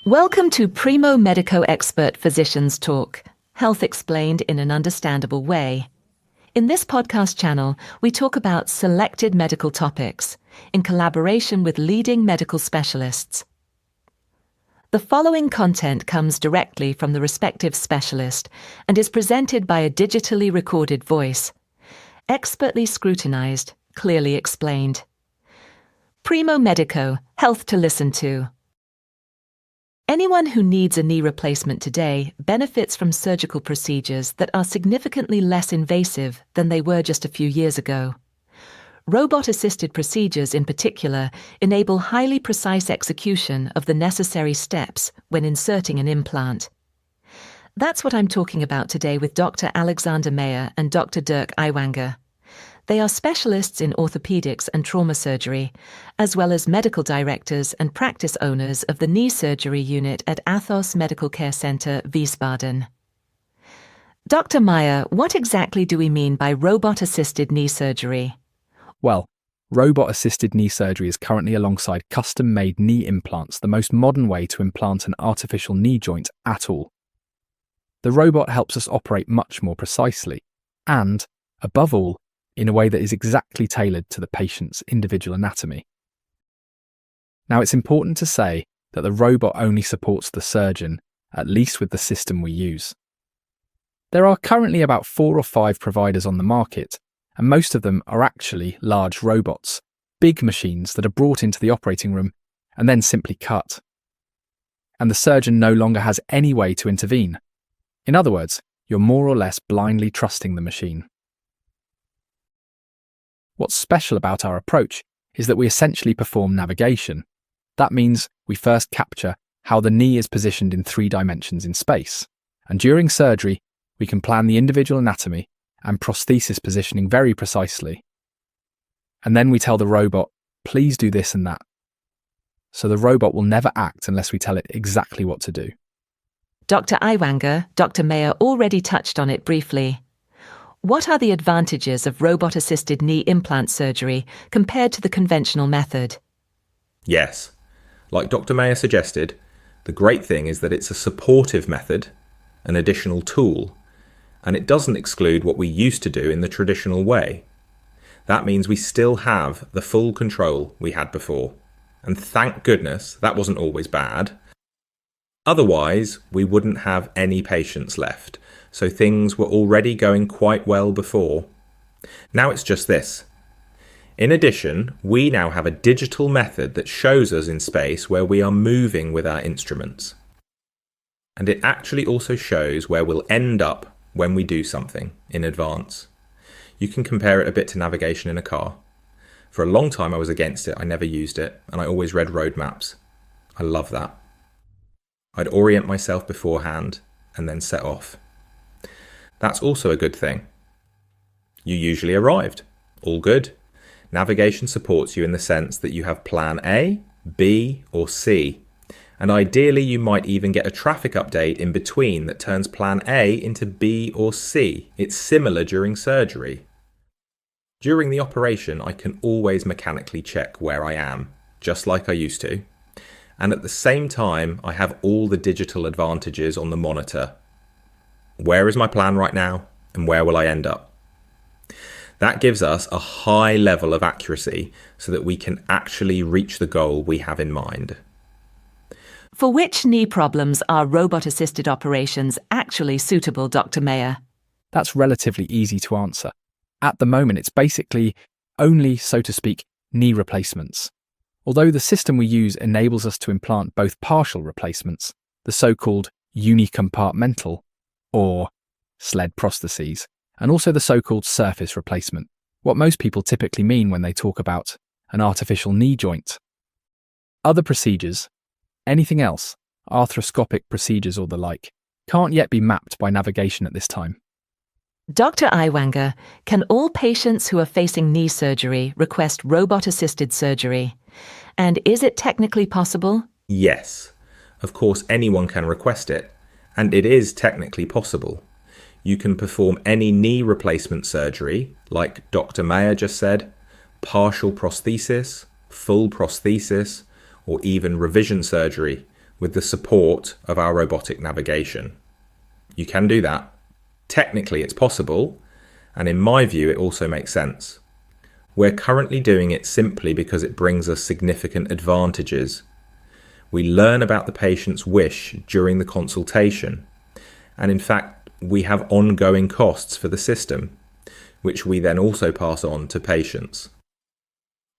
Welcome to PRIMO MEDICO Expert Physicians Talk, health explained in an understandable way. In this podcast channel, we talk about selected medical topics in collaboration with leading medical specialists. The following content comes directly from the respective specialist and is presented by a digitally recorded voice, expertly scrutinized, clearly explained. PRIMO MEDICO, health to listen to. Anyone who needs a knee replacement today benefits from surgical procedures that are significantly less invasive than they were just a few years ago. Robot-assisted procedures in particular enable highly precise execution of the necessary steps when inserting an implant. That's what I'm talking about today with Dr. Alexander Meyer and Dr. Dirk Eiwanger. They are specialists in orthopedics and trauma surgery, as well as medical directors and practice owners of the knee surgery unit at ATOS Medical Care Center, Wiesbaden. Dr. Meyer, what exactly do we mean by robot-assisted knee surgery? Well, robot-assisted knee surgery is currently alongside custom-made knee implants the most modern way to implant an artificial knee joint at all. The robot helps us operate much more precisely and, above all, in a way that is exactly tailored to the patient's individual anatomy. Now, it's important to say that the robot only supports the surgeon, at least with the system we use. There are currently about 4 or 5 providers on the market, and most of them are actually large robots, big machines that are brought into the operating room and then simply cut. And the surgeon no longer has any way to intervene. In other words, you're more or less blindly trusting the machine. What's special about our approach is that we essentially perform navigation. That means we first capture how the knee is positioned in 3 dimensions in space, and during surgery, we can plan the individual anatomy and prosthesis positioning very precisely. And then we tell the robot, please do this and that. So the robot will never act unless we tell it exactly what to do. Dr. Eiwanger, Dr. Meyer already touched on it briefly. What are the advantages of robot-assisted knee implant surgery compared to the conventional method? Yes. Like Dr. Meyer suggested, the great thing is that it's a supportive method, an additional tool, and it doesn't exclude what we used to do in the traditional way. That means we still have the full control we had before. And thank goodness that wasn't always bad. Otherwise, we wouldn't have any patients left. So things were already going quite well before. Now it's just this. In addition, we now have a digital method that shows us in space where we are moving with our instruments. And it actually also shows where we'll end up when we do something in advance. You can compare it a bit to navigation in a car. For a long time I was against it, I never used it, and I always read road maps. I love that. I'd orient myself beforehand and then set off. That's also a good thing. You usually arrived. All good. Navigation supports you in the sense that you have plan A, B, or C. And ideally you might even get a traffic update in between that turns plan A into B or C. It's similar during surgery. During the operation, I can always mechanically check where I am, just like I used to. And at the same time, I have all the digital advantages on the monitor. Where is my plan right now, and where will I end up? That gives us a high level of accuracy so that we can actually reach the goal we have in mind. For which knee problems are robot-assisted operations actually suitable, Dr. Meyer? That's relatively easy to answer. At the moment, it's basically only, so to speak, knee replacements. Although the system we use enables us to implant both partial replacements, the so-called unicompartmental, or sled prostheses, and also the so-called surface replacement, what most people typically mean when they talk about an artificial knee joint. Other procedures, anything else, arthroscopic procedures or the like, can't yet be mapped by navigation at this time. Dr. Eiwanger, can all patients who are facing knee surgery request robot-assisted surgery? And is it technically possible? Yes. Of course, anyone can request it. And it is technically possible. You can perform any knee replacement surgery, like Dr. Meyer just said, partial prosthesis, full prosthesis, or even revision surgery, with the support of our robotic navigation. You can do that. Technically, it's possible, and in my view, it also makes sense. We're currently doing it simply because it brings us significant advantages. We learn about the patient's wish during the consultation, and in fact, we have ongoing costs for the system, which we then also pass on to patients.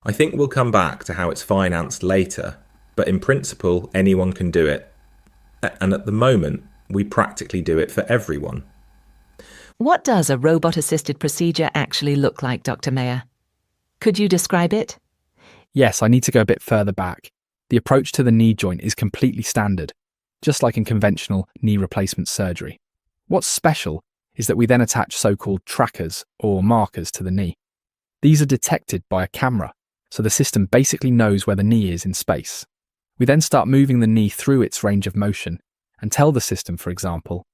I think we'll come back to how it's financed later, but in principle, anyone can do it. And at the moment, we practically do it for everyone. What does a robot-assisted procedure actually look like, Dr. Mayer? Could you describe it? Yes, I need to go a bit further back. The approach to the knee joint is completely standard, just like in conventional knee replacement surgery. What's special is that we then attach so-called trackers or markers to the knee. These are detected by a camera, so the system basically knows where the knee is in space. We then start moving the knee through its range of motion and tell the system, for example,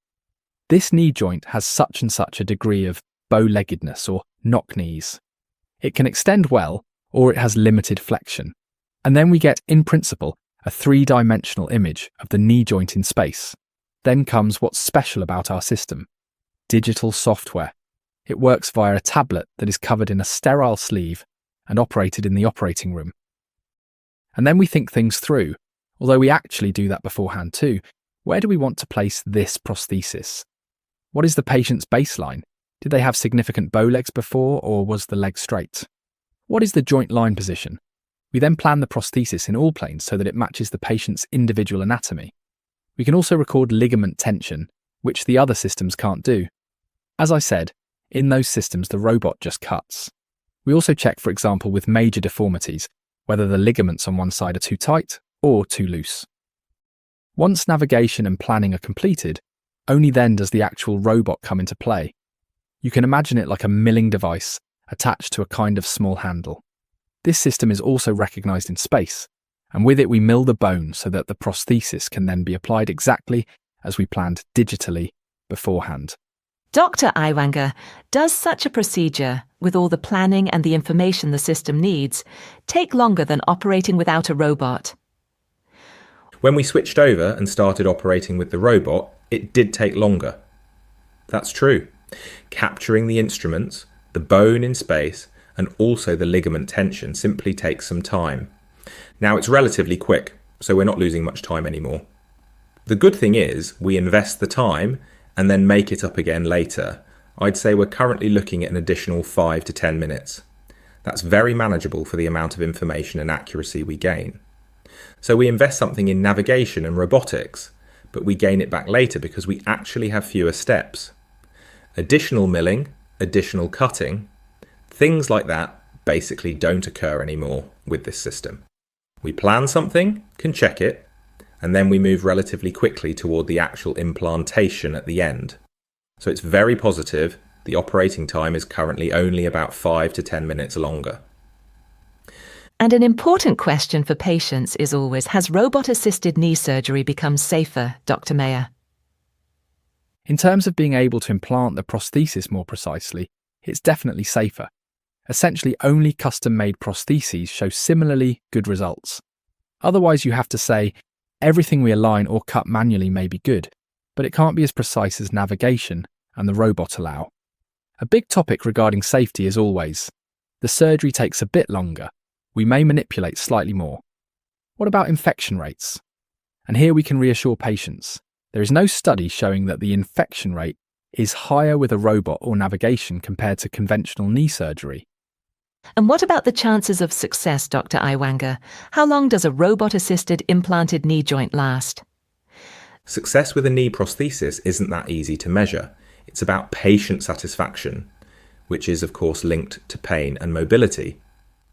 this knee joint has such and such a degree of bow-leggedness or knock knees. It can extend well, or it has limited flexion. And then we get, in principle, a three-dimensional image of the knee joint in space. Then comes what's special about our system: digital software. It works via a tablet that is covered in a sterile sleeve and operated in the operating room. And then we think things through, although we actually do that beforehand too. Where do we want to place this prosthesis? What is the patient's baseline? Did they have significant bow legs before, or was the leg straight? What is the joint line position? We then plan the prosthesis in all planes so that it matches the patient's individual anatomy. We can also record ligament tension, which the other systems can't do. As I said, in those systems the robot just cuts. We also check, for example, with major deformities, whether the ligaments on one side are too tight or too loose. Once navigation and planning are completed, only then does the actual robot come into play. You can imagine it like a milling device attached to a kind of small handle. This system is also recognised in space, and with it we mill the bone so that the prosthesis can then be applied exactly as we planned digitally beforehand. Dr. Eiwanger, does such a procedure, with all the planning and the information the system needs, take longer than operating without a robot? When we switched over and started operating with the robot, it did take longer. That's true. Capturing the instruments, the bone in space, and also the ligament tension simply takes some time. Now it's relatively quick, so we're not losing much time anymore. The good thing is we invest the time and then make it up again later. I'd say we're currently looking at an additional 5 to 10 minutes. That's very manageable for the amount of information and accuracy we gain. So we invest something in navigation and robotics, but we gain it back later because we actually have fewer steps. Additional milling, additional cutting, things like that basically don't occur anymore with this system. We plan something, can check it, and then we move relatively quickly toward the actual implantation at the end. So it's very positive. The operating time is currently only about 5 to 10 minutes longer. And an important question for patients is always, has robot-assisted knee surgery become safer, Dr. Mayer? In terms of being able to implant the prosthesis more precisely, it's definitely safer. Essentially, only custom-made prostheses show similarly good results. Otherwise, you have to say, everything we align or cut manually may be good, but it can't be as precise as navigation and the robot allow. A big topic regarding safety is always, the surgery takes a bit longer. We may manipulate slightly more. What about infection rates? And here we can reassure patients. There is no study showing that the infection rate is higher with a robot or navigation compared to conventional knee surgery. And what about the chances of success, Dr. Eiwanger? How long does a robot-assisted implanted knee joint last? Success with a knee prosthesis isn't that easy to measure. It's about patient satisfaction, which is of course linked to pain and mobility.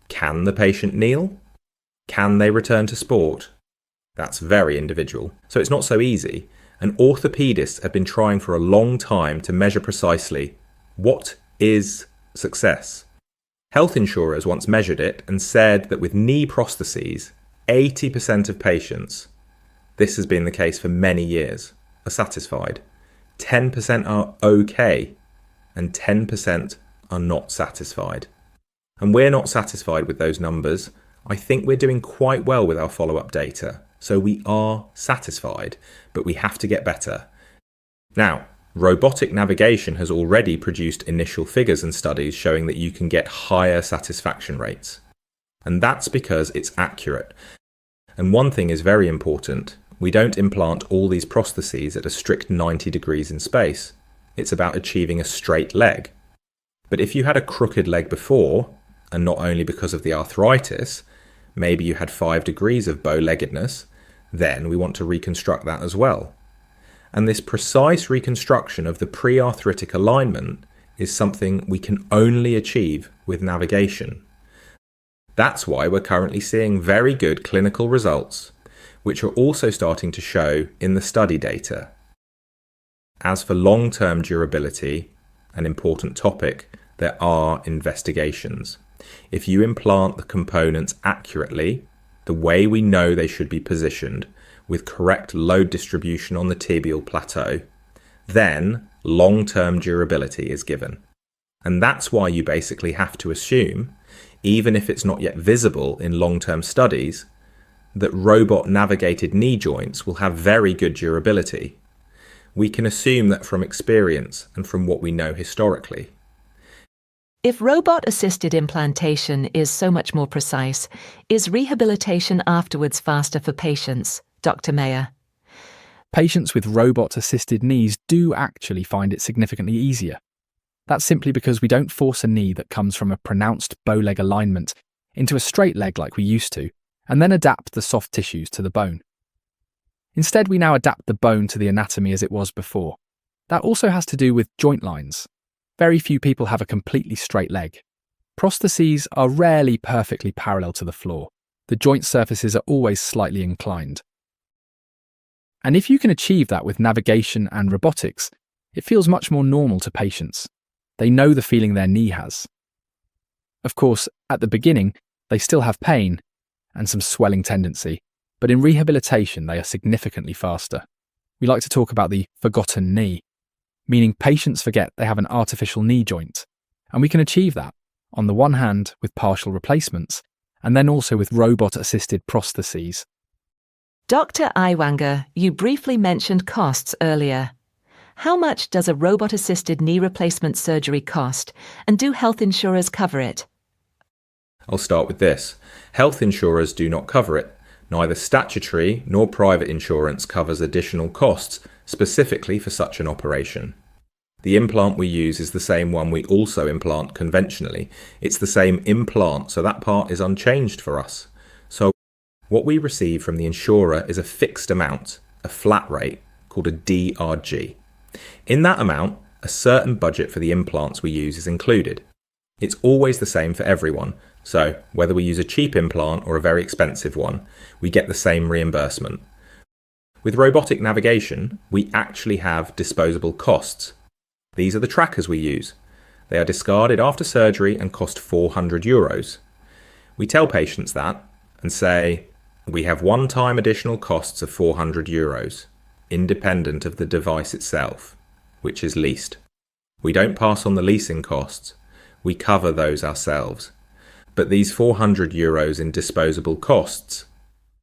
Can the patient kneel? Can they return to sport? That's very individual, so it's not so easy. And orthopaedists have been trying for a long time to measure precisely what is success. Health insurers once measured it and said that with knee prostheses, 80% of patients, this has been the case for many years, are satisfied. 10% are okay, and 10% are not satisfied. And we're not satisfied with those numbers. I think we're doing quite well with our follow-up data. so we are satisfied, but we have to get better. Now, robotic navigation has already produced initial figures and studies showing that you can get higher satisfaction rates. And that's because it's accurate. And one thing is very important. We don't implant all these prostheses at a strict 90 degrees in space. It's about achieving a straight leg. But if you had a crooked leg before, and not only because of the arthritis, maybe you had 5 degrees of bow-leggedness, then we want to reconstruct that as well. And this precise reconstruction of the pre-arthritic alignment is something we can only achieve with navigation. That's why we're currently seeing very good clinical results, which are also starting to show in the study data. As for long-term durability, an important topic, there are investigations. If you implant the components accurately, the way we know they should be positioned, with correct load distribution on the tibial plateau, then long-term durability is given. And that's why you basically have to assume, even if it's not yet visible in long-term studies, that robot-navigated knee joints will have very good durability. We can assume that from experience and from what we know historically. If robot-assisted implantation is so much more precise, is rehabilitation afterwards faster for patients, Dr. Meyer? Patients with robot-assisted knees do actually find it significantly easier. That's simply because we don't force a knee that comes from a pronounced bow leg alignment into a straight leg like we used to, and then adapt the soft tissues to the bone. Instead, we now adapt the bone to the anatomy as it was before. That also has to do with joint lines. Very few people have a completely straight leg. Prostheses are rarely perfectly parallel to the floor. The joint surfaces are always slightly inclined. And if you can achieve that with navigation and robotics, it feels much more normal to patients. They know the feeling their knee has. Of course, at the beginning, they still have pain and some swelling tendency, but in rehabilitation they are significantly faster. We like to talk about the forgotten knee, meaning patients forget they have an artificial knee joint, and we can achieve that, on the one hand with partial replacements, and then also with robot-assisted prostheses. Dr. Eiwanger, you briefly mentioned costs earlier. How much does a robot-assisted knee replacement surgery cost, and do health insurers cover it? I'll start with this. Health insurers do not cover it. Neither statutory nor private insurance covers additional costs specifically for such an operation. The implant we use is the same one we also implant conventionally. It's the same implant, so that part is unchanged for us. So what we receive from the insurer is a fixed amount, a flat rate, called a DRG. In that amount, a certain budget for the implants we use is included. It's always the same for everyone, so whether we use a cheap implant or a very expensive one, we get the same reimbursement. With robotic navigation, we actually have disposable costs. These are the trackers we use. They are discarded after surgery and cost €400. We tell patients that and say, we have one-time additional costs of €400, independent of the device itself, which is leased. We don't pass on the leasing costs, we cover those ourselves. But these €400 in disposable costs,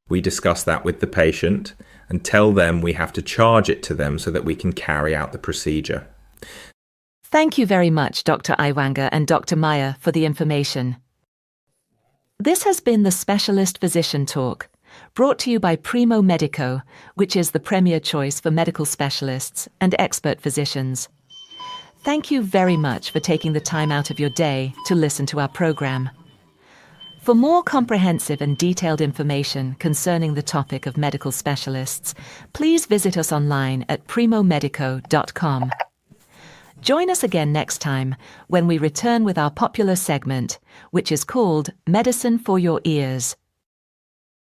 we discuss that with the patient and tell them we have to charge it to them so that we can carry out the procedure. Thank you very much, Dr. Eiwanger and Dr. Meyer, for the information. This has been the Specialist Physician Talk, brought to you by PRIMO MEDICO, which is the premier choice for medical specialists and expert physicians. Thank you very much for taking the time out of your day to listen to our program. For more comprehensive and detailed information concerning the topic of medical specialists, please visit us online at primomedico.com. Join us again next time when we return with our popular segment, which is called Medicine for Your Ears.